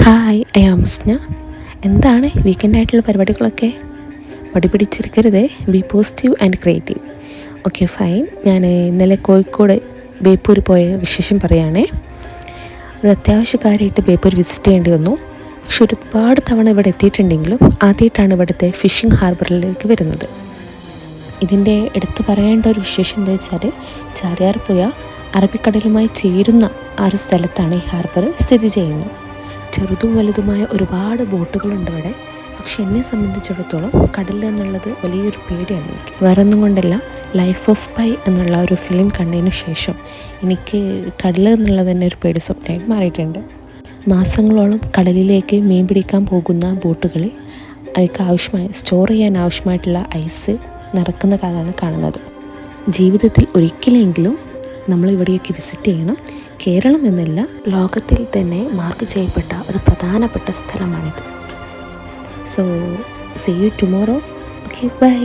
Hi, I am സ്ന. എന്താണ് വീക്കെൻഡായിട്ടുള്ള പരിപാടികളൊക്കെ? പിടിച്ചിരിക്കരുതേ, be positive and creative. Okay fine. ഞാൻ ഇന്നലെ കോഴിക്കോട് ബേപ്പൂർ പോയ വിശേഷം പറയുകയാണേ. ഒരു അത്യാവശ്യക്കാരായിട്ട് ബേപ്പൂർ വിസിറ്റ് ചെയ്യേണ്ടി വന്നു. പക്ഷെ ഒരുപാട് തവണ ഇവിടെ എത്തിയിട്ടുണ്ടെങ്കിലും ആദ്യമായിട്ടാണ് ഇവിടുത്തെ ഫിഷിംഗ് ഹാർബറിലേക്ക് വരുന്നത്. ഇതിൻ്റെ എടുത്തു പറയേണ്ട ഒരു വിശേഷം എന്താ വെച്ചാൽ, ചാലിയാർ പുഴ അറബിക്കടലുമായി ചേരുന്ന ആ ഒരു സ്ഥലത്താണ് ഈ ഹാർബർ സ്ഥിതി ചെയ്യുന്നത്. ചെറുതും വലുതുമായ ഒരുപാട് ബോട്ടുകളുണ്ട് ഇവിടെ. പക്ഷെ എന്നെ സംബന്ധിച്ചിടത്തോളം കടൽ എന്നുള്ളത് വലിയൊരു പേടിയാണ് എനിക്ക്. വേറെ ഒന്നും കൊണ്ടല്ല, ലൈഫ് ഓഫ് പൈ എന്നുള്ള ഒരു ഫിലിം കണ്ടതിന് ശേഷം എനിക്ക് കടൽ എന്നുള്ളത് തന്നെ ഒരു പേടി സ്വപ്നമായിട്ട് മാറിയിട്ടുണ്ട്. മാസങ്ങളോളം കടലിലേക്ക് മീൻ പിടിക്കാൻ പോകുന്ന ബോട്ടുകളിൽ അവർക്ക് സ്റ്റോർ ചെയ്യാൻ ആവശ്യമായിട്ടുള്ള ഐസ് നിറക്കുന്ന കാലമാണ് കാണുന്നത്. ജീവിതത്തിൽ ഒരിക്കലെങ്കിലും നമ്മൾ ഇവിടെയൊക്കെ വിസിറ്റ് ചെയ്യണം. കേരളം എന്നല്ല, ലോകത്തിൽ തന്നെ മാർക്ക് ചെയ്യപ്പെട്ട ഒരു പ്രധാനപ്പെട്ട സ്ഥലമാണിത്. So see you tomorrow. Okay, by.